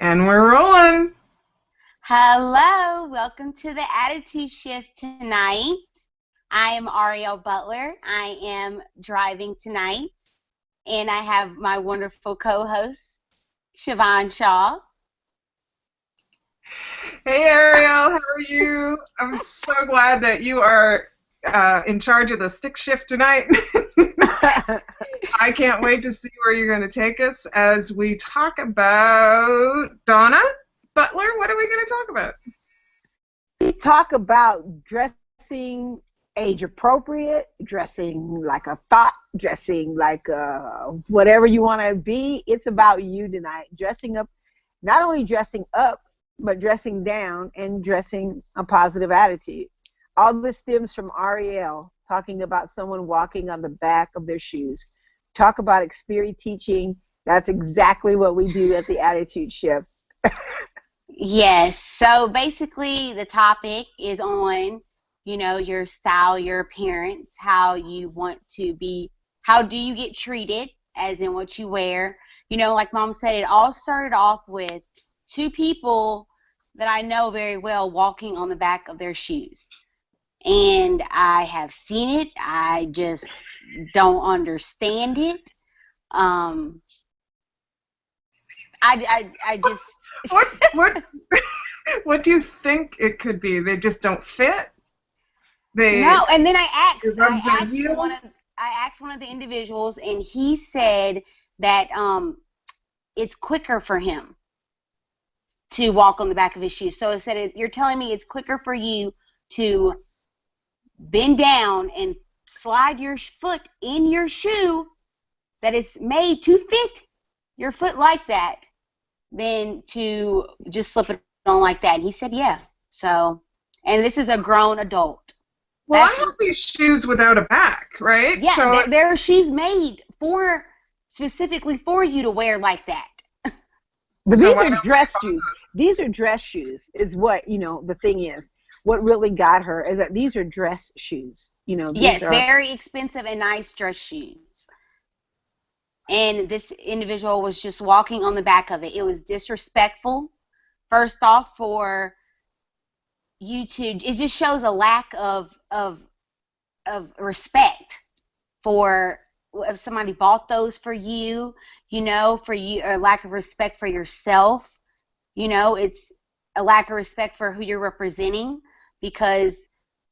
And we're rolling. Hello, welcome to the Attitude Shift tonight. I am Ariel Butler. I am driving tonight, and I have my wonderful co-host, Siobhan Shaw. Hey Ariel, how are you? I'm so glad that you are in charge of the stick shift tonight. I can't wait to see where you're going to take us as we talk about Donna Butler. What are we going to talk about? We talk about dressing age appropriate, dressing like a thought, dressing like whatever you want to be. It's about you tonight. Dressing up, not only dressing up, but dressing down and dressing a positive attitude. All this stems from Ariel talking about someone walking on the back of their shoes. Talk about experience teaching. That's exactly what we do at the Attitude Shift. Yes, so basically the topic is on, your style, your appearance, how you want to be, how do you get treated, as in what you wear. Like Mom said, it all started off with two people that I know very well walking on the back of their shoes. And I have seen it. I just don't understand it. I just... What do you think it could be? They just don't fit? No, and then I asked one of the individuals, and he said that it's quicker for him to walk on the back of his shoes. So it said, you're telling me it's quicker for you to bend down and slide your foot in your shoe that is made to fit your foot like that than to just slip it on like that. And he said, yeah. So, and this is a grown adult. Well, I have these shoes without a back, right? Yeah, so there are shoes made specifically for you to wear like that. But these are dress shoes. These are dress shoes is what, the thing is. What really got her is that these are dress shoes. Yes, very expensive and nice dress shoes. And this individual was just walking on the back of it. It was disrespectful, first off, for you to, it just shows a lack of respect for if somebody bought those for you, for you, or lack of respect for yourself. It's a lack of respect for who you're representing, because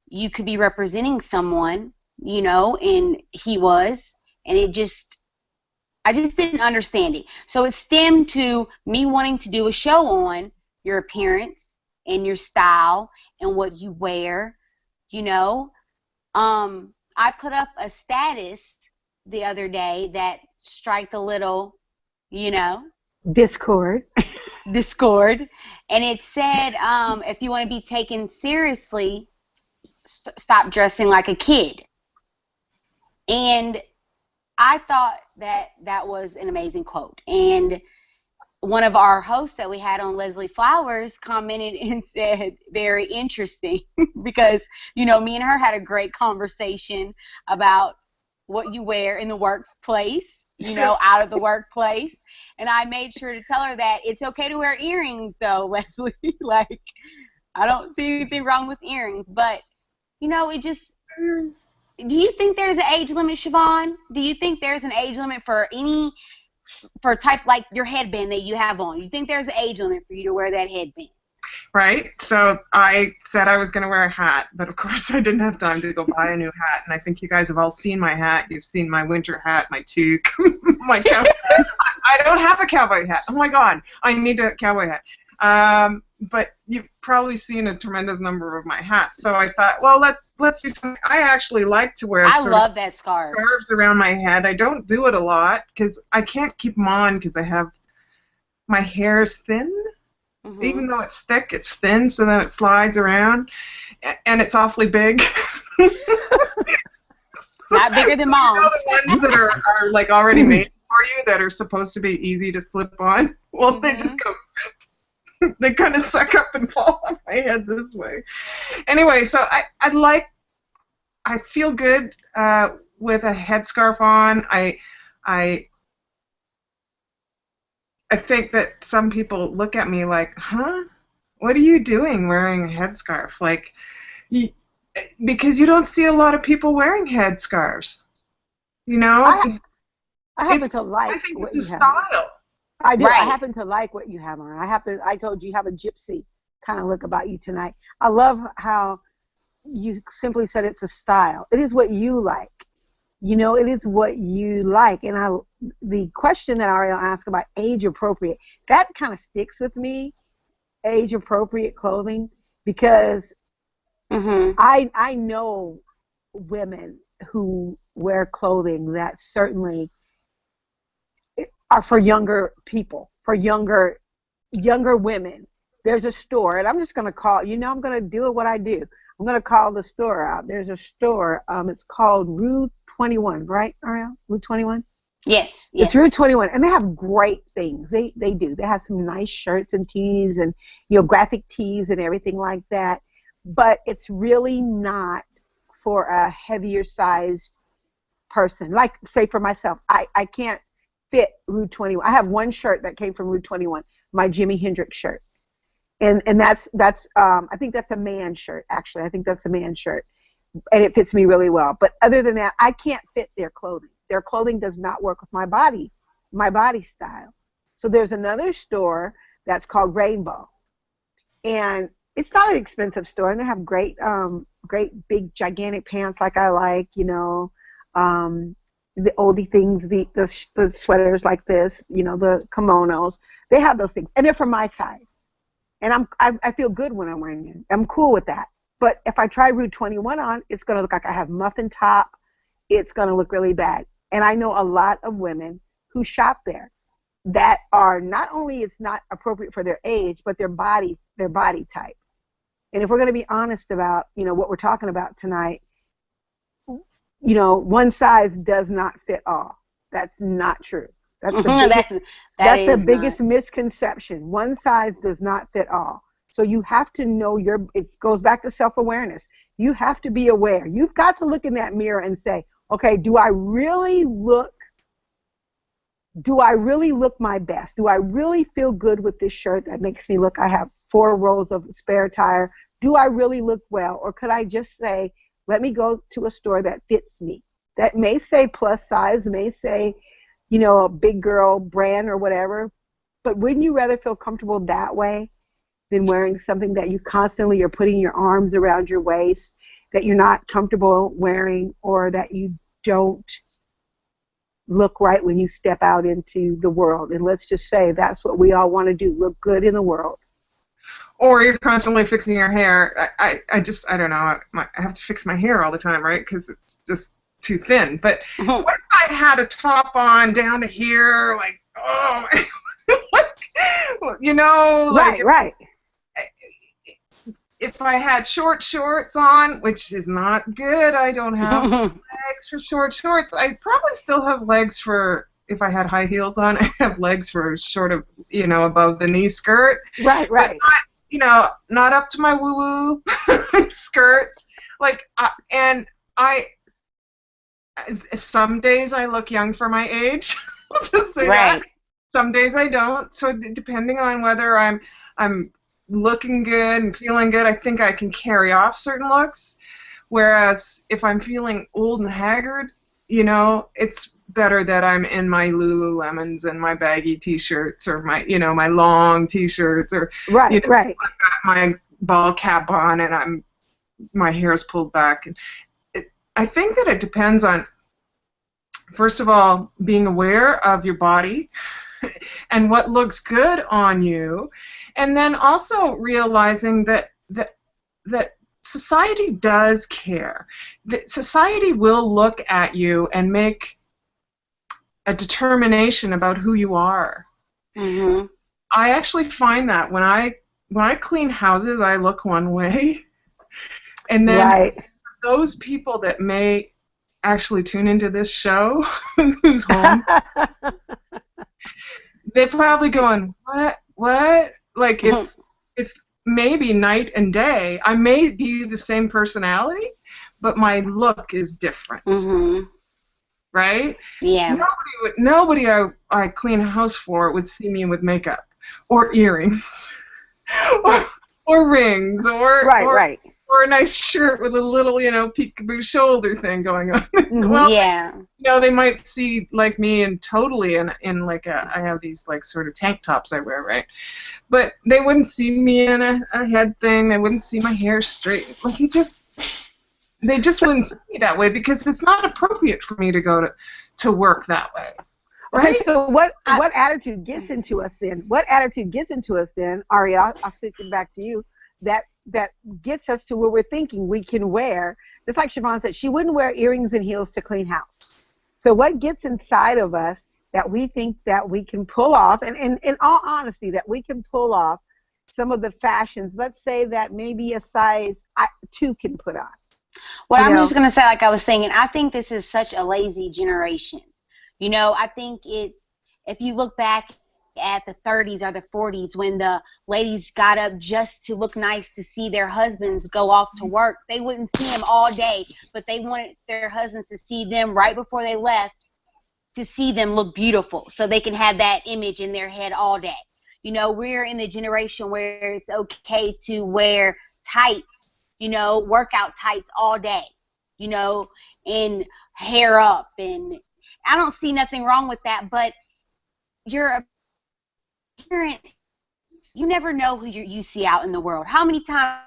you could be representing someone, and he was, and I just didn't understand it. So it stemmed to me wanting to do a show on your appearance and your style and what you wear, I put up a status the other day that struck a little, Discord. And it said, if you want to be taken seriously, stop dressing like a kid. And I thought that was an amazing quote. And one of our hosts that we had on, Leslie Flowers, commented and said, very interesting, because, me and her had a great conversation about what you wear in the workplace, out of the workplace. And I made sure to tell her that it's okay to wear earrings, though, Leslie. Like, I don't see anything wrong with earrings. But, it just... Do you think there's an age limit, Siobhan? Do you think there's an age limit for type like your headband that you have on? You think there's an age limit for you to wear that headband? Right. So I said I was going to wear a hat, but of course I didn't have time to go buy a new hat. And I think you guys have all seen my hat. You've seen my winter hat, my toque, my cowboy hat. I don't have a cowboy hat. Oh my God, I need a cowboy hat. But you've probably seen a tremendous number of my hats. So I thought, well, let's do something. I actually like to wear I love that scarf. Scarves around my head. I don't do it a lot because I can't keep them on because my hair is thin. Mm-hmm. Even though it's thick, it's thin, so then it slides around, and it's awfully big. Not bigger than Mom. The ones that are like already made for you that are supposed to be easy to slip on, well, mm-hmm. They just go... They kind of suck up and fall on my head this way. Anyway, so I feel good with a headscarf on. I think that some people look at me like, huh? What are you doing wearing a headscarf? Like, you, because you don't see a lot of people wearing headscarves. You know, I I happen it's to I like think what it's a you have on. style. I do. I Right. happen to like what you have on. I told you have a gypsy kind of look about you tonight. I love how you simply said it's a style. It is what you like. You know, it is what you like. And the question that Ariel asked about age appropriate, that kind of sticks with me, age appropriate clothing, because Mhm. I know women who wear clothing that certainly are for younger people, for younger women. There's a store, and I'm just going to call, I'm going to do what I do. I'm going to call the store out. There's a store, it's called Rue 21, right, Ariel? Rue 21? Yes. It's Rue Yes. 21, and they have great things. They do. They have some nice shirts and tees and, graphic tees and everything like that. But it's really not for a heavier sized person. Like, say, for myself, I can't fit Rue 21. I have one shirt that came from Rue 21, my Jimi Hendrix shirt. And that's I think that's a man shirt, actually. I think that's a man shirt, and it fits me really well. But other than that, I can't fit their clothing. Their clothing does not work with my body style. So there's another store that's called Rainbow, and it's not an expensive store, and they have great big gigantic pants like I like, the oldie things, the sweaters like this, the kimonos. They have those things, and they're for my size. And I feel good when I'm wearing it. I'm cool with that. But if I try Rue 21 on, it's going to look like I have muffin top. It's going to look really bad. And I know a lot of women who shop there that are, not only it's not appropriate for their age, but their body type. And if we're going to be honest about, what we're talking about tonight, one size does not fit all. That's not true. That's the biggest That that's the is not. biggest misconception. One size does not fit all. So you have to know it goes back to self-awareness. You have to be aware. You've got to look in that mirror and say, okay, do I really look my best? Do I really feel good with this shirt that makes me look, I have 4 rolls of spare tire? Do I really look well? Or could I just say, let me go to a store that fits me? That may say plus size, may say, a big girl brand or whatever, but wouldn't you rather feel comfortable that way than wearing something that you constantly are putting your arms around your waist, that you're not comfortable wearing, or that you don't look right when you step out into the world? And let's just say that's what we all want to do, look good in the world. Or you're constantly fixing your hair. I don't know. I have to fix my hair all the time, right? Because it's just too thin. But what if I had a top on down to here, like, oh, like, Right. If I had short shorts on, which is not good, I don't have legs for short shorts. I probably still have legs for, if I had high heels on, I have legs for short of, above the knee skirt. Right. But not up to my woo-woo skirts. Like, some days I look young for my age. I'll just say Right. that. Some days I don't. So depending on whether I'm looking good and feeling good, I think I can carry off certain looks. Whereas if I'm feeling old and haggard, it's better that I'm in my Lululemons and my baggy T-shirts, or my long T-shirts, or Right. I've got my ball cap on and my hair's pulled back. And I think that it depends on, first of all, being aware of your body and what looks good on you, and then also realizing that society does care. That society will look at you and make a determination about who you are. Mhm. I actually find that when I clean houses, I look one way, and then Right. those people that may actually tune into this show, who's home, they're probably going, what? Like, it's maybe night and day. I may be the same personality, but my look is different. Mhm. right? Yeah. Nobody I clean a house for would see me with makeup or earrings or rings or a nice shirt with a little, peekaboo shoulder thing going on. Well, Yeah. they might see like me and totally in like I have these like sort of tank tops I wear, right? But they wouldn't see me in a head thing. They wouldn't see my hair straight. Like they just wouldn't see me that way because it's not appropriate for me to go to work that way. Right? Okay, so what attitude gets into us then? What attitude gets into us then, Ari? I'll stick it back to you. That gets us to where we're thinking we can wear, just like Siobhan said, she wouldn't wear earrings and heels to clean house. So what gets inside of us that we think that we can pull off, and in all honesty, that we can pull off some of the fashions, let's say that maybe a size 2 can put on. Well, I'm just going to say, like I was saying, I think this is such a lazy generation. I think it's, if you look back at the 30s or the 40s when the ladies got up just to look nice to see their husbands go off to work, they wouldn't see them all day, but they wanted their husbands to see them right before they left, to see them look beautiful so they can have that image in their head all day. We're in the generation where it's okay to wear tights, workout tights all day, and hair up, and I don't see nothing wrong with that, but your appearance, you never know who you see out in the world. How many times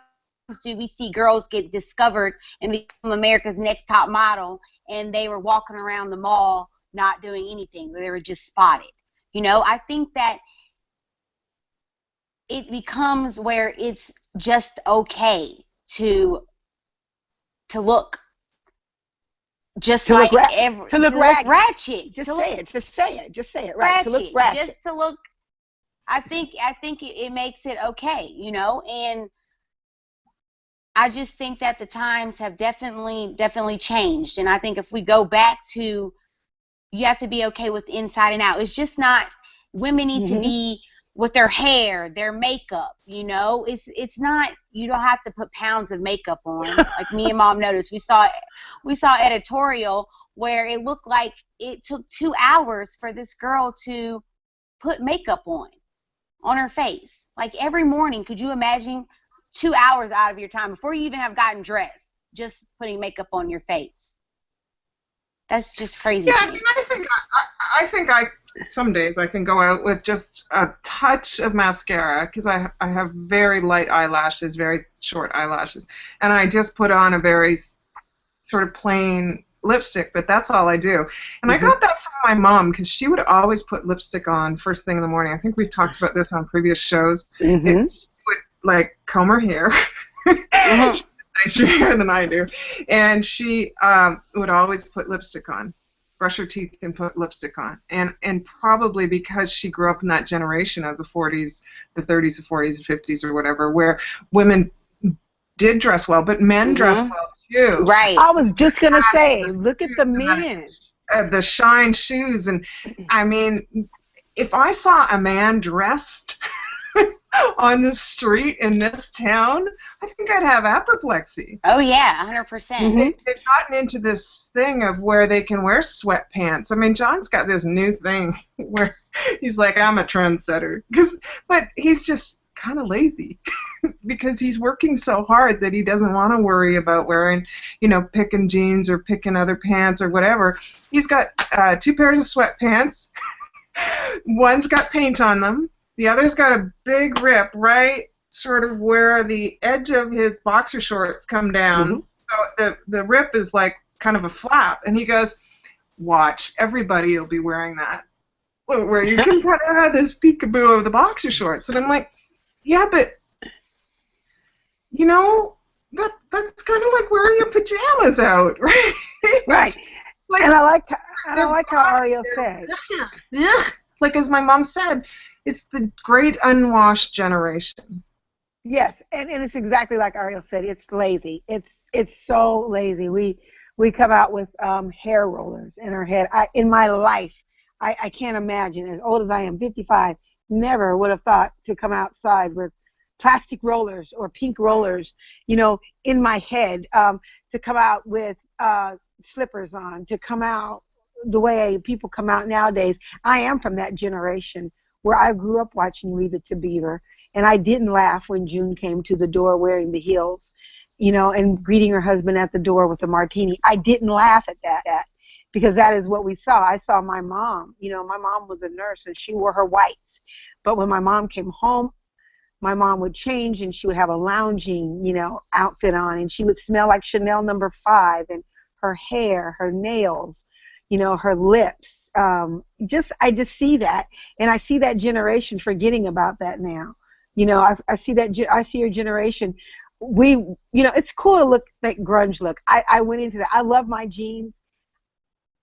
do we see girls get discovered and become America's Next Top Model, and they were walking around the mall not doing anything, they were just spotted? I think that it becomes where it's just okay to look just to like look ratchet. Just say it. Right. Ratchet. To look ratchet. Just to look. I think it makes it okay, and I just think that the times have definitely changed, and I think if we go back to, you have to be okay with inside and out. It's just not, women need to be with their hair, their makeup, it's not, you don't have to put pounds of makeup on. Like me and Mom noticed, we saw editorial where it looked like it took 2 hours for this girl to put makeup on her face. Like every morning, could you imagine 2 hours out of your time before you even have gotten dressed, just putting makeup on your face? That's just crazy. Yeah, I mean, I think some days I can go out with just a touch of mascara because I have very light eyelashes, very short eyelashes, and I just put on a very sort of plain lipstick, but that's all I do. And I got that from my mom because she would always put lipstick on first thing in the morning. I think we've talked about this on previous shows. She would like comb her hair. She has nicer hair than I do, and she would always put lipstick on, brush her teeth and put lipstick on, and probably because she grew up in that generation of the 40s, the 30s, the 40s, and 50s, or whatever, where women did dress well, but men dress well too. Right. I was just gonna say, look at the men. The shine shoes, and I mean, if I saw a man dressed on the street in this town, I think I'd have apoplexy. Oh yeah, 100%. They've gotten into this thing of where they can wear sweatpants. I mean, John's got this new thing where he's like, I'm a trendsetter, but he's just kind of lazy because he's working so hard that he doesn't want to worry about wearing, picking jeans or picking other pants or whatever. He's got 2 pairs of sweatpants. One's got paint on them. The other's got a big rip right sort of where the edge of his boxer shorts come down. So the rip is like kind of a flap. And he goes, watch, everybody will be wearing that. Where you can kind of have this peekaboo of the boxer shorts. And I'm like, yeah, but, that's kind of like wearing your pajamas out, right? Right. Like, and I like how Ariel said. Yeah. Like as my mom said, it's the great unwashed generation. Yes, and it's exactly like Ariel said. It's lazy. It's so lazy. We come out with hair rollers in our head. In my life, I can't imagine, as old as I am, 55, never would have thought to come outside with plastic rollers or pink rollers, in my head, to come out with slippers on, to come out the way people come out nowadays. I am from that generation where I grew up watching Leave It to Beaver, and I didn't laugh when June came to the door wearing the heels, and greeting her husband at the door with a martini. I didn't laugh at that because that is what we saw. I saw my mom. My mom was a nurse, and she wore her whites. But when my mom came home, my mom would change, and she would have a lounging, outfit on, and she would smell like Chanel No. 5, and her hair, her nails, her lips. I just see that, and I see that generation forgetting about that now. I see your generation. It's cool to look that grunge look. I went into that. I love my jeans.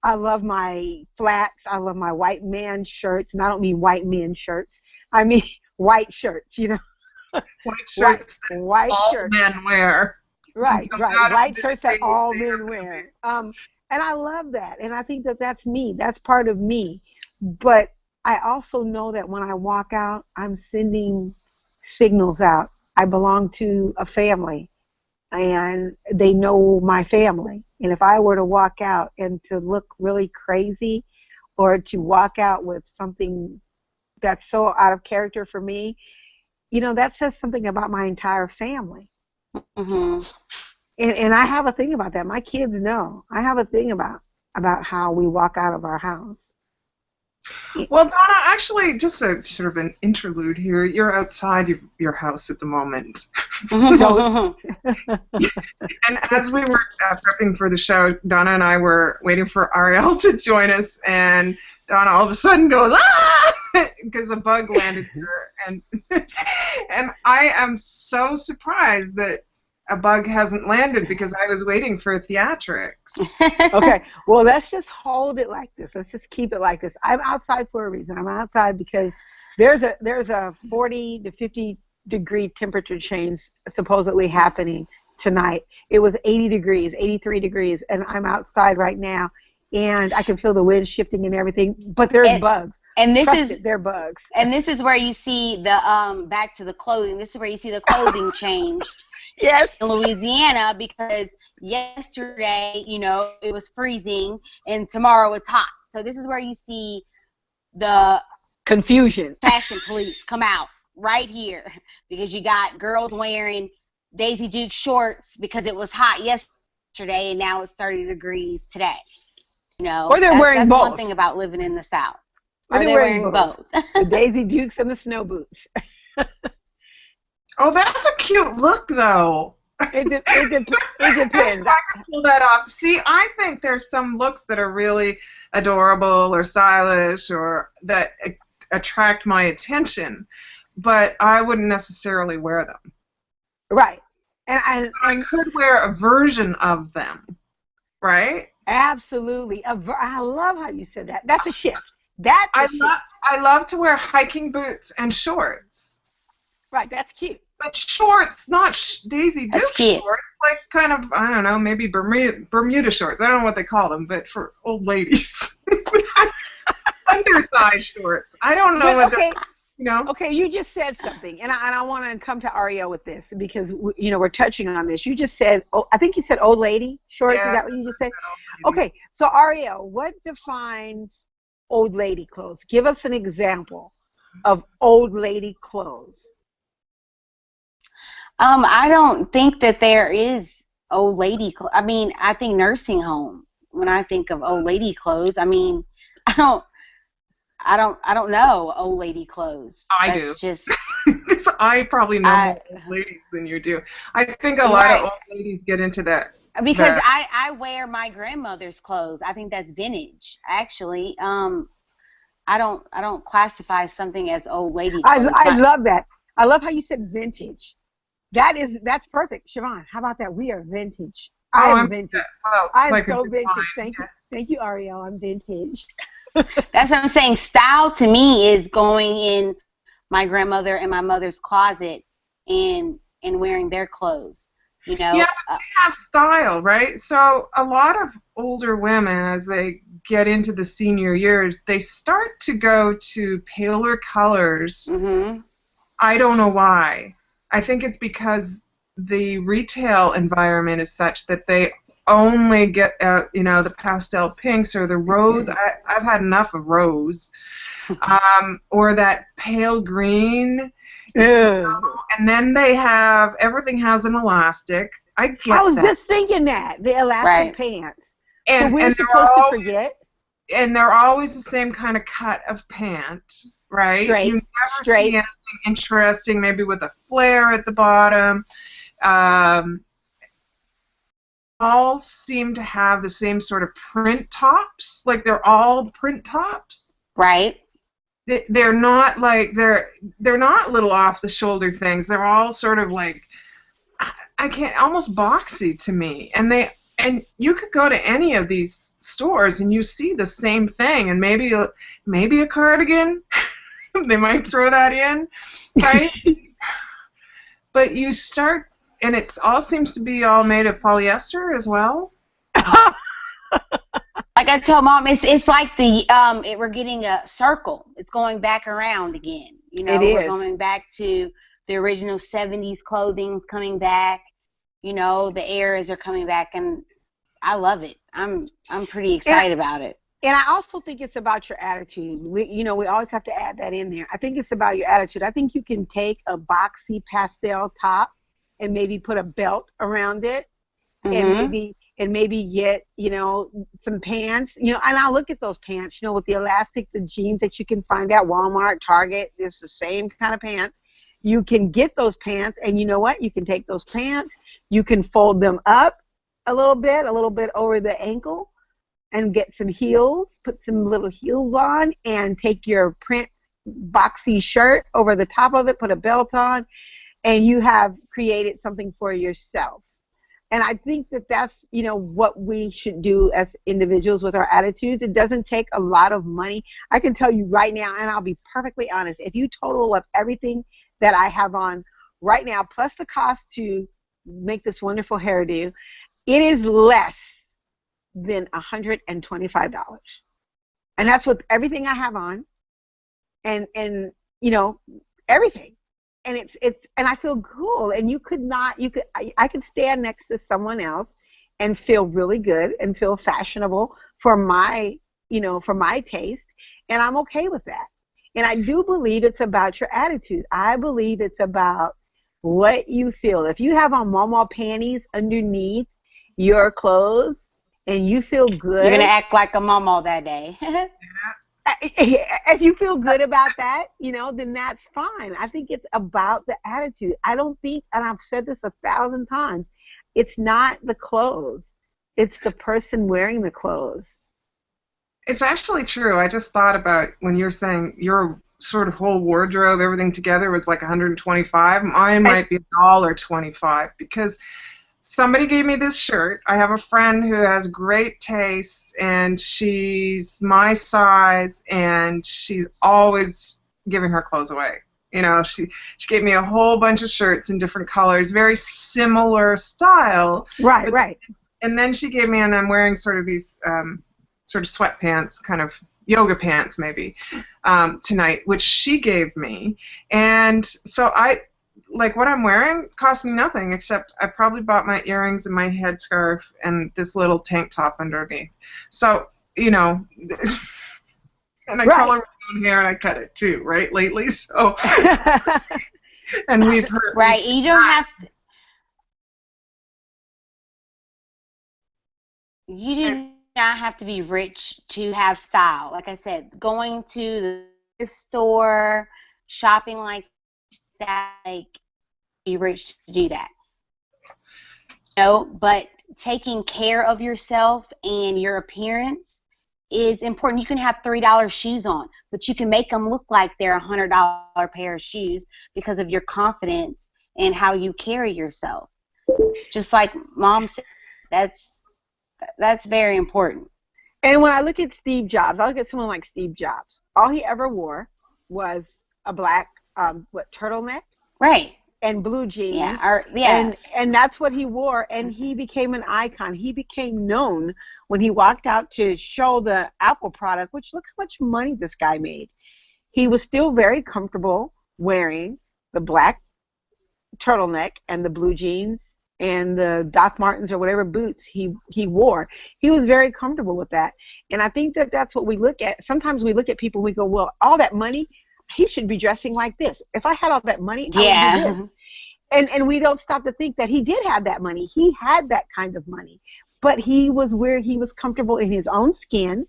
I love my flats. I love my white man shirts, and I don't mean white men shirts. I mean white shirts. White shirts. White all shirts. Men wear. Right. White shirts that all men wear. And I love that, and I think that that's me. That's part of me. But I also know that when I walk out, I'm sending signals out. I belong to a family, and they know my family. And if I were to walk out and to look really crazy, or to walk out with something that's so out of character for me, that says something about my entire family. Mm-hmm. And I have a thing about that. My kids know. I have a thing about how we walk out of our house. Well, Donna, actually, just a sort of an interlude here. You're outside of your house at the moment. And as we were prepping for the show, Donna and I were waiting for Ariel to join us, and Donna all of a sudden goes, "Ah!" because a bug landed here. And I am so surprised that a bug hasn't landed because I was waiting for theatrics. Okay, well, let's just hold it like this. Let's just keep it like this. I'm outside for a reason. I'm outside because there's a 40 to 50 degree temperature change supposedly happening tonight. It was 80 degrees, 83 degrees, and I'm outside right now, and I can feel the wind shifting and everything, but there's bugs. And they're bugs. And this is where you see the back to the clothing. This is where you see the clothing changed. Yes. In Louisiana, because yesterday, it was freezing, and tomorrow it's hot. So this is where you see the confusion. Fashion police come out right here, because you got girls wearing Daisy Duke shorts because it was hot yesterday, and now it's 30 degrees today. Or they're wearing that's both. One thing about living in the South. Or they're wearing both. The Daisy Dukes and the snow boots. Oh, that's a cute look, though. It depends. I can pull that off. See, I think there's some looks that are really adorable or stylish or that attract my attention, but I wouldn't necessarily wear them. Right. And I could wear a version of them, right? Absolutely. I love how you said that. That's a shift. That's a shift. I love to wear hiking boots and shorts. Right, that's cute. But shorts, not Daisy Duke shorts, like kind of, I don't know, maybe Bermuda shorts. I don't know what they call them, but for old ladies. Undersized shorts. I don't know what they're, Okay, you just said something, and I want to come to Ariel with this because, we're touching on this. You just said, I think you said old lady shorts. Yeah, is that what you just said? Okay, so Ariel, what defines old lady clothes? Give us an example of old lady clothes. I don't think that there is old lady clothes. I mean, I think nursing home. When I think of old lady clothes, I mean, I don't know old lady clothes. I do. Just I probably know more old ladies than you do. I think a lot of old ladies get into that. Because I wear my grandmother's clothes. I think that's vintage, actually. I don't classify something as old lady clothes. I love that. I love how you said vintage. That's perfect, Siobhan. How about that? We are vintage. I'm vintage. I'm so vintage. Thank you, Ariel. I'm vintage. That's what I'm saying. Style to me is going in my grandmother and my mother's closet and wearing their clothes. Yeah, but they have style, right? So a lot of older women, as they get into the senior years, they start to go to paler colors. Mm-hmm. I don't know why. I think it's because the retail environment is such that they only get the pastel pinks or the rose. I've had enough of rose, or that pale green. Ugh. And then everything has an elastic. I get I was that. just thinking that the elastic Right. pants. And so we're and supposed to forget they're always the same kind of cut of pant, right? straight, You never see straight. anything interesting, maybe with a flare at the bottom. All seem to have the same sort of print tops, like they're all print tops. Right. They're not like they're not little off the shoulder things. They're all sort of like, I can't, almost boxy to me. And you could go to any of these stores and you see the same thing, and maybe a cardigan. They might throw that in, right? But you start, and it all seems to be all made of polyester as well. Like I told Mom, it's like we're getting a circle. It's going back around again. It We're is. going back to the original 70s clothing's coming back. The eras are coming back, and I love it. I'm pretty excited about it. And I also think it's about your attitude. We always have to add that in there. I think it's about your attitude. I think you can take a boxy pastel top and maybe put a belt around it, Mm-hmm. and maybe get some pants. And I'll look at those pants. With the elastic, the jeans that you can find at Walmart, Target. It's the same kind of pants. You can get those pants, and you know what? You can take those pants. You can fold them up a little bit over the ankle, and get some heels, put some little heels on, and take your print boxy shirt over the top of it, put a belt on, and you have created something for yourself. And I think that that's, what we should do as individuals with our attitudes. It doesn't take a lot of money. I can tell you right now, and I'll be perfectly honest, if you total up everything that I have on right now, plus the cost to make this wonderful hairdo, it is less than $125. And that's with everything I have on, and everything. And and I feel cool. And I could stand next to someone else and feel really good and feel fashionable for my taste, and I'm okay with that. And I do believe it's about your attitude. I believe it's about what you feel. If you have on Momo panties underneath your clothes and you feel good, You're gonna act like a mama that day. if you feel good about that, then that's fine. I think it's about the attitude. I don't think, and I've said this 1,000 times, it's not the clothes. It's the person wearing the clothes. It's actually true. I just thought about when you're saying your sort of whole wardrobe, everything together was like 125. Mine might be $1.25 because somebody gave me this shirt. I have a friend who has great taste, and she's my size, and she's always giving her clothes away. She gave me a whole bunch of shirts in different colors, very similar style. Right. And then she gave me, and I'm wearing sort of these sort of sweatpants, kind of yoga pants maybe, tonight, which she gave me. And so like what I'm wearing cost me nothing, except I probably bought my earrings and my headscarf and this little tank top underneath. So, and I color my own hair and I cut it too, right, lately. So, and we've heard. Right, you don't have to, you do not have to be rich to have style. Like I said, going to the thrift store, shopping like that, like, be rich to do that. But taking care of yourself and your appearance is important. You can have $3 shoes on, but you can make them look like they're $100 pair of shoes because of your confidence and how you carry yourself. Just like Mom said, that's very important. And when I look at Steve Jobs, I look at someone like Steve Jobs. All he ever wore was a black turtleneck, right, and blue jeans. Yeah. And that's what he wore, and he became an icon. He became known when he walked out to show the Apple product, which look how much money this guy made. He was still very comfortable wearing the black turtleneck and the blue jeans and the Doc Martens or whatever boots he wore. He was very comfortable with that. And I think that that's what we look at. Sometimes we look at people and we go, well, all that money, he should be dressing like this. If I had all that money, I would do this. And we don't stop to think that he did have that money. He had that kind of money. But he was where he was comfortable in his own skin.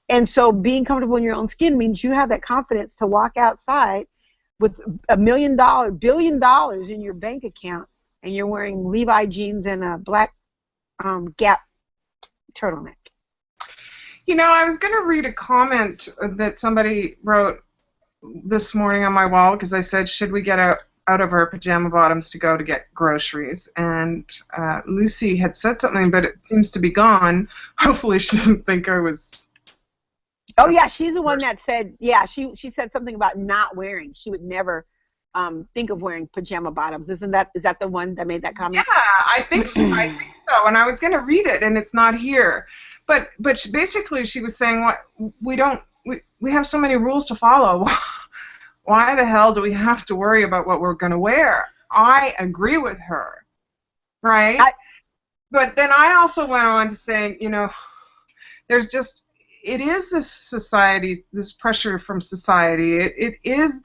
And so being comfortable in your own skin means you have that confidence to walk outside with $1 billion in your bank account, and you're wearing Levi jeans and a black Gap turtleneck. You know, I was going to read a comment that somebody wrote this morning on my wall because I said, should we get out of our pajama bottoms to go to get groceries? And Lucy had said something, but it seems to be gone. Hopefully she doesn't think I was... Oh, yeah, she's the one that said, yeah, she said something about not wearing. She would never think of wearing pajama bottoms. Is that the one that made that comment? Yeah, I think so. And I was going to read it, and it's not here. But basically she was saying, what we have so many rules to follow. Why the hell do we have to worry about what we're going to wear? I agree with her, right? But then I also went on to saying, you know, there's just, it is this society, this pressure from society. It is,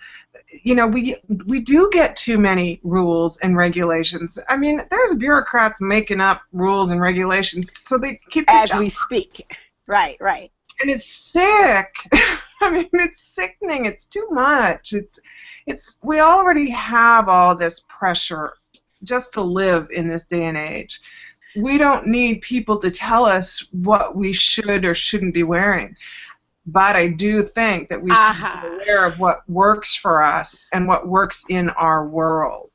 you know, we do get too many rules and regulations. I mean, there's bureaucrats making up rules and regulations so they keep as we speak. Right. And it's sick. I mean, it's sickening. It's too much. We already have all this pressure just to live in this day and age. We don't need people to tell us what we should or shouldn't be wearing. But I do think that we should be aware of what works for us and what works in our world.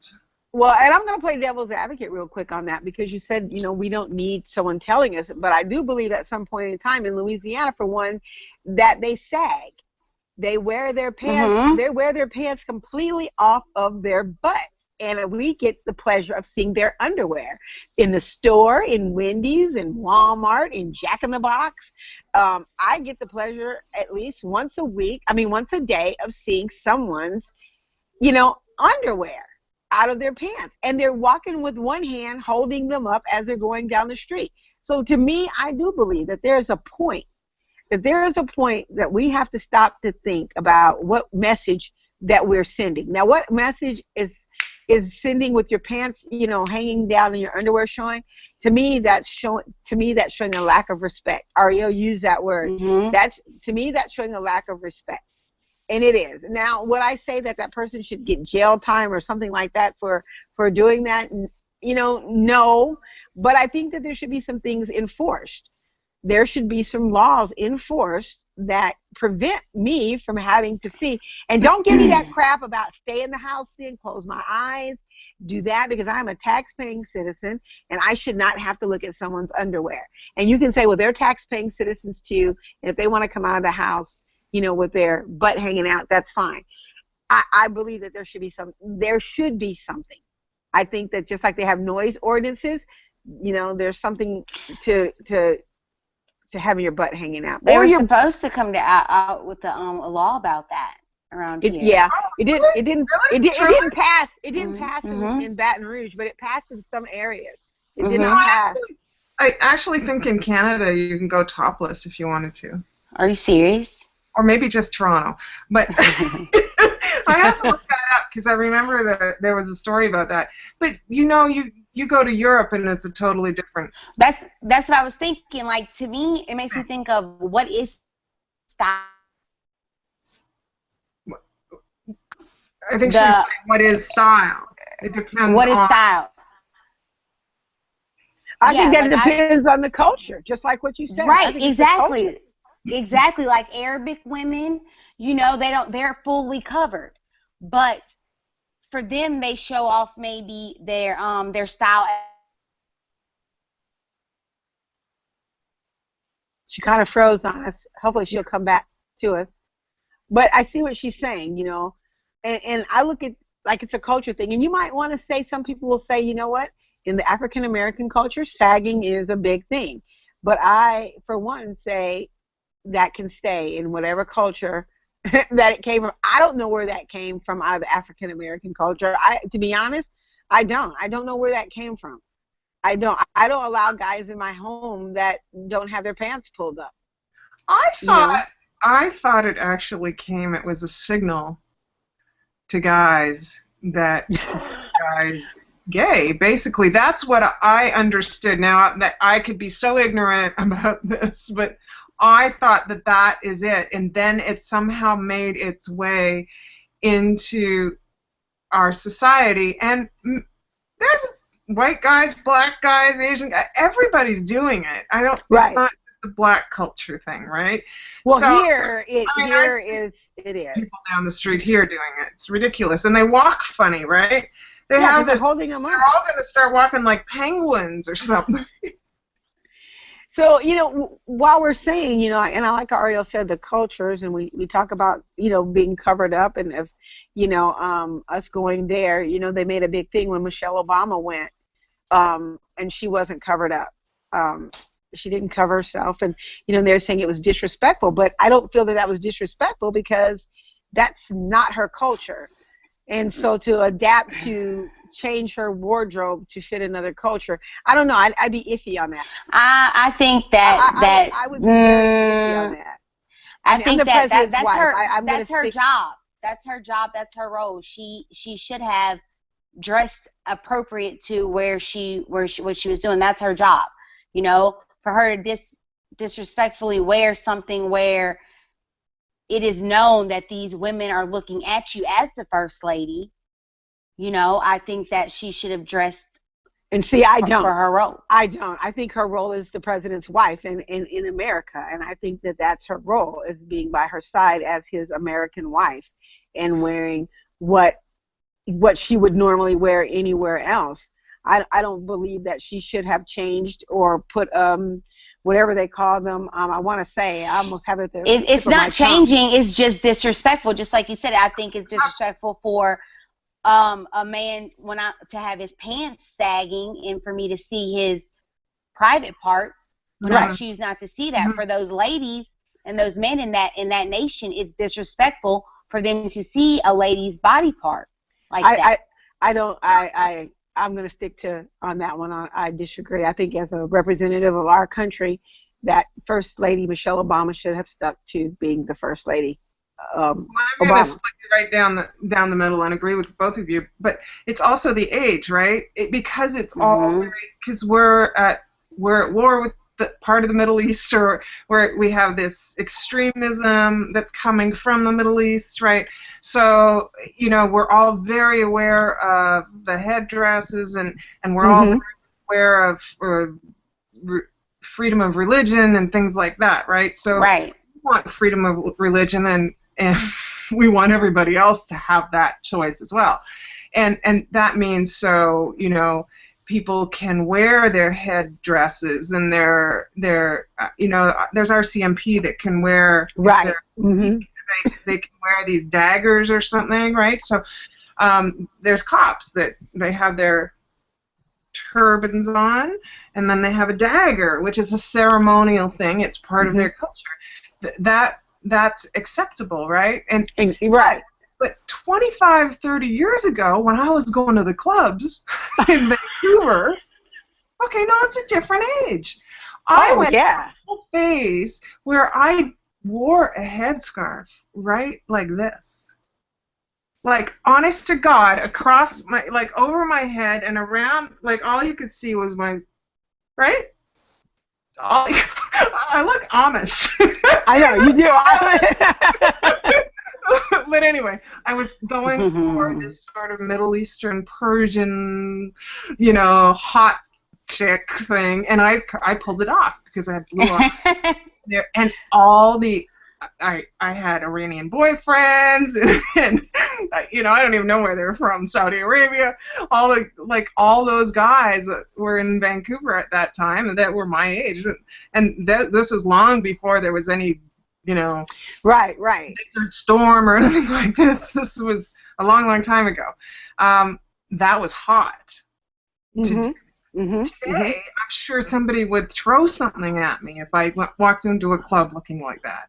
Well, and I'm going to play devil's advocate real quick on that, because you said, you know, we don't need someone telling us. But I do believe at some point in time in Louisiana, for one, that they sag. They wear their pants. They wear their pants completely off of their butts. And we get the pleasure of seeing their underwear in the store, in Wendy's, in Walmart, in Jack in the Box. I get the pleasure at least once a day of seeing someone's, you know, underwear out of their pants. And they're walking with one hand holding them up as they're going down the street. So to me, I do believe that there's a point that we have to stop to think about what message that we're sending. Now, what message is sending with your pants, you know, hanging down and your underwear showing? To me, that's showing a lack of respect. Ariel used that word. That's showing a lack of respect, and it is. Now, would I say that person should get jail time or something like that for doing that? You know, no. But I think that there should be some things enforced. There should be some laws enforced that prevent me from having to see. And don't give me that crap about stay in the house thing, close my eyes, do that, because I'm a tax-paying citizen and I should not have to look at someone's underwear. And you can say, well, they're tax-paying citizens too, and if they want to come out of the house, you know, with their butt hanging out, that's fine. I believe that there should be something. I think that just like they have noise ordinances, you know, there's something to having your butt hanging out. They were supposed to come out with a law about that around here. Yeah, it didn't pass. It didn't pass in Baton Rouge, but it passed in some areas. It did not pass. I actually think in Canada you can go topless if you wanted to. Are you serious? Or maybe just Toronto. But I have to look that up because I remember that there was a story about that. But you know, you go to Europe and it's a totally different. That's what I was thinking. Like, to me, it makes me think of what is style. I think she was saying, what is style? It depends. What is style? I think that depends on the culture, just like what you said. Right, exactly. Exactly. Like Arabic women, you know, they're fully covered. But for them, they show off maybe their style. She kind of froze on us. Hopefully she'll come back to us. But I see what she's saying, you know. And I look at like it's a culture thing. And you might want to say, some people will say, you know what, in the African American culture, sagging is a big thing. But I, for one, say that can stay in whatever culture that it came from. I don't know where that came from out of the African American culture. To be honest, I don't know where that came from. I don't allow guys in my home that don't have their pants pulled up. I You know? thought I thought it actually came. It was a signal to guys that guys gay. Basically, that's what I understood. Now that I could be so ignorant about this, but I thought that that is it, and then it somehow made its way into our society, and there's white guys, black guys, Asian guys, everybody's doing it. I don't. Right. It's not just a black culture thing, right? Well, So, here it I mean, here I see is it is. people down the street here doing it. It's ridiculous, and they walk funny, right? They Yeah, have people this. holding them They're up. all going to start walking like penguins or something. So, while we're saying, and I like how Ariel said the cultures, and we talk about, being covered up, and if, us going there, they made a big thing when Michelle Obama went, and she wasn't covered up. She didn't cover herself, and, they're saying it was disrespectful, but I don't feel that that was disrespectful because that's not her culture. And so to adapt to change her wardrobe to fit another culture, I don't know. I'd be iffy on that. I think that I would be very iffy on that. I think I'm the president's that's wife. her I'm that's gonna her stick. job. That's her job. That's her role. She should have dressed appropriate to what she was doing. That's her job. For her to disrespectfully wear something where it is known that these women are looking at you as the first lady. I think that she should have dressed. And see, I don't. For her role. I don't. I think her role is the president's wife in America, and I think that that's her role, is being by her side as his American wife and wearing what she would normally wear anywhere else. I don't believe that she should have changed or put whatever they call them. I want to say, I almost have it there. It's not changing. It's just disrespectful. Just like you said, I think it's disrespectful for a man to have his pants sagging and for me to see his private parts. When I choose not to see that, for those ladies and those men in that nation, it's disrespectful for them to see a lady's body part like that. I'm going to stick on that one. I disagree. I think as a representative of our country, that First Lady Michelle Obama should have stuck to being the First Lady. I'm going to split you right down the middle and agree with both of you. But it's also the age, right? Because it's all because we're at war with the part of the Middle East, or where we have this extremism that's coming from the Middle East, right? So, we're all very aware of the headdresses, and we're all very aware of freedom of religion and things like that, right? So we want freedom of religion, and we want everybody else to have that choice as well. And that means, so, people can wear their headdresses, and their there's RCMP that can wear they can wear these daggers or something, right? So there's cops that they have their turbans on, and then they have a dagger, which is a ceremonial thing. It's part of their culture. That's acceptable, right? And right. But 25, 30 years ago, when I was going to the clubs in Vancouver, okay, no, it's a different age. I went through a whole phase where I wore a headscarf, right, like this. Like, honest to God, across my, like, over my head and around, like, all you could see was my, right? I look Amish. I know, you do. But anyway, I was going for this sort of Middle Eastern, Persian, hot chick thing, and I pulled it off because I had blue eyes there, and I had Iranian boyfriends, and I don't even know where they were from, Saudi Arabia. All those guys that were in Vancouver at that time, and that were my age, and this was long before there was any. Right. Desert Storm or anything like this. This was a long, long time ago. That was hot. Today, I'm sure somebody would throw something at me if I walked into a club looking like that.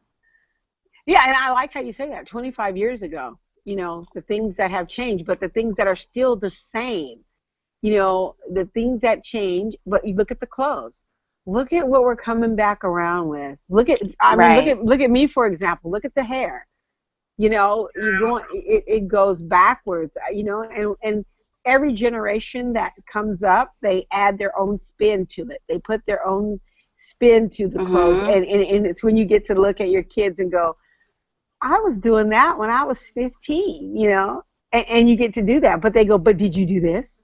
Yeah, and I like how you say that. 25 years ago, the things that have changed, but the things that are still the same the things that change, but you look at the clothes. Look at what we're coming back around with. Look at Right. look at me, for example. Look at the hair. It goes backwards, and every generation that comes up, they add their own spin to it. They put their own spin to the clothes, Mhm. and it's when you get to look at your kids and go, I was doing that when I was 15, and you get to do that. But they go, but did you do this?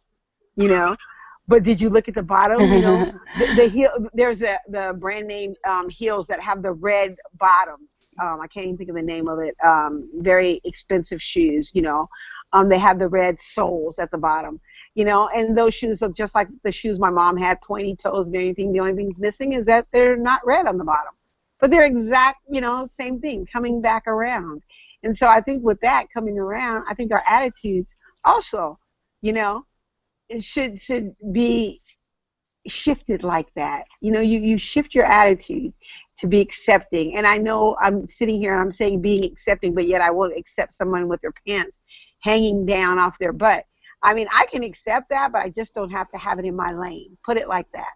You know, but did you look at the bottom? The heel. There's the brand name heels that have the red bottoms. I can't even think of the name of it. Very expensive shoes. They have the red soles at the bottom. And those shoes look just like the shoes my mom had, pointy toes and anything. The only thing's missing is that they're not red on the bottom. But they're exact, same thing, coming back around. And so I think with that coming around, I think our attitudes also, it should be shifted like that. You shift your attitude to be accepting. And I know I'm sitting here and I'm saying being accepting, but yet I won't accept someone with their pants hanging down off their butt. I mean, I can accept that, but I just don't have to have it in my lane. Put it like that.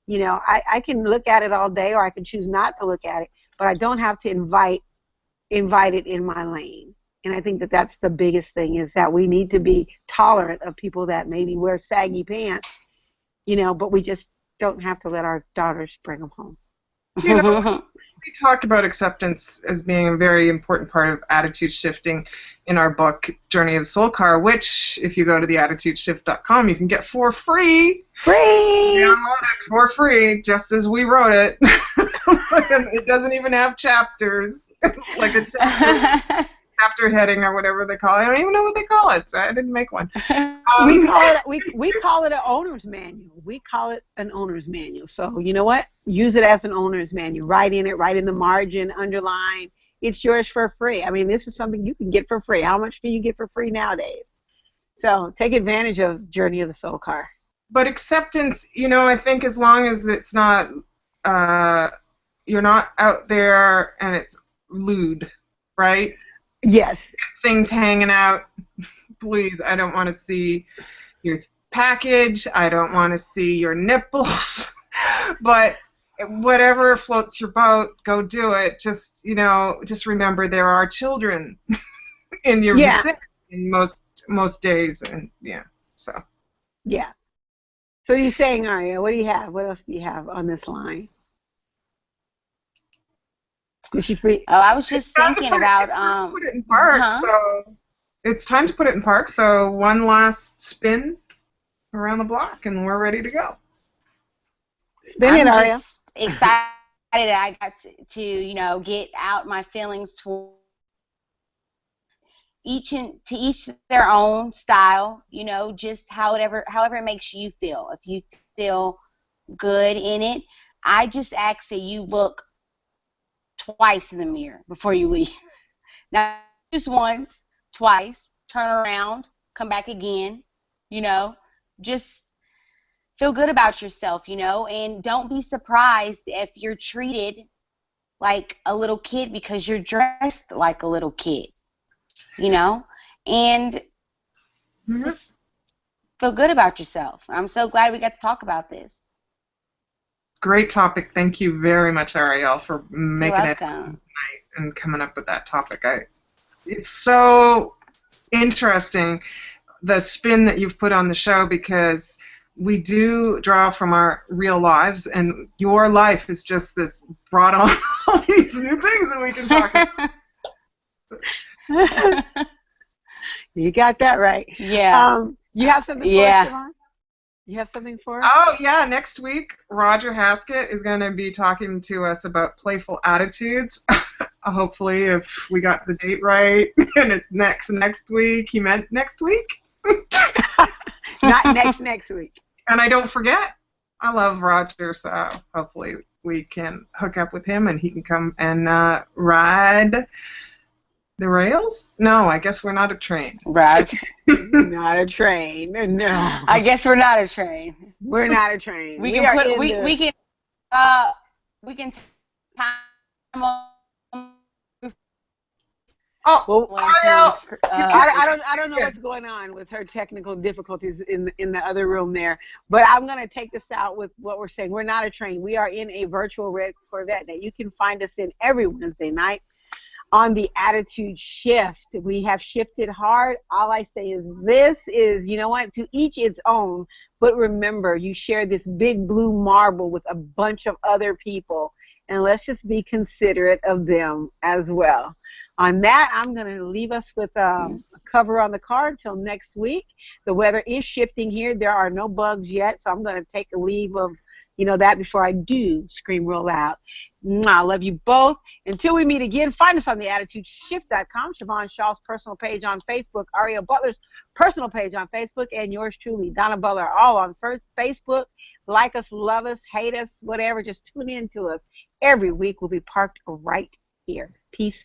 I can look at it all day, or I can choose not to look at it, but I don't have to invite it in my lane. And I think that that's the biggest thing, is that we need to be tolerant of people that maybe wear saggy pants, but we just don't have to let our daughters bring them home. We talk about acceptance as being a very important part of attitude shifting in our book, Journey of Soul Car, which, if you go to theattitudeshift.com, you can get for free. Download it for free, just as we wrote it. It doesn't even have chapters, like a chapter heading or whatever they call it. I don't even know what they call it, so I didn't make one. We call it an owner's manual. We call it an owner's manual. So you know what? Use it as an owner's manual. Write in it, write in the margin, underline. It's yours for free. I mean, this is something you can get for free. How much can you get for free nowadays? So take advantage of Journey of the Soul Car. But acceptance, I think as long as it's not, you're not out there and it's lewd, right? Yes. Things hanging out. Please, I don't want to see your package. I don't want to see your nipples. But whatever floats your boat, go do it. Just remember there are children in your vicinity in most days, and so. Yeah. So you're saying, Aria, what do you have? What else do you have on this line? Is she free? Oh, I was just thinking about put it in park. So it's time to put it in park. So one last spin around the block, and we're ready to go. Spin it, Aria. I'm just excited that I got to get out my feelings to each their own style. Just however it makes you feel. If you feel good in it, I just ask that you look twice in the mirror before you leave. Not just once, twice. Turn around, come back again. Just feel good about yourself, and don't be surprised if you're treated like a little kid because you're dressed like a little kid, and just feel good about yourself. I'm so glad we got to talk about this. Great topic. Thank you very much, Ariel, for making it tonight and coming up with that topic. It's so interesting, the spin that you've put on the show, because we do draw from our real lives, and your life is just this brought on all these new things that we can talk about. You got that right. Yeah. You have something for us, Siobhan? You have something for us? Oh, yeah. Next week, Roger Haskett is going to be talking to us about playful attitudes. Hopefully, if we got the date right, and it's next week. He meant next week? Not next week. And I don't forget. I love Roger, so hopefully we can hook up with him and he can come and ride the rails? No, I guess we're not a train. Right. Not a train. No. I guess we're not a train. We're not a train. We can time on Oh, Well, Ariel, you can't. I don't know what's going on with her technical difficulties in the other room there, but I'm going to take this out with what we're saying. We're not a train. We are in a virtual red Corvette that you can find us in every Wednesday night on the Attitude Shift. We have shifted hard. All I say is this is, you know what, to each its own, but remember, you share this big blue marble with a bunch of other people, and let's just be considerate of them as well. On that, I'm going to leave us with a cover on the car until next week. The weather is shifting here. There are no bugs yet, so I'm going to take a leave of, that before I do scream roll out. I love you both. Until we meet again, find us on the AttitudeShift.com, Siobhan Shaw's personal page on Facebook, Ariel Butler's personal page on Facebook, and yours truly, Donna Butler, all on Facebook. Like us, love us, hate us, whatever. Just tune in to us. Every week we'll be parked right here. Peace.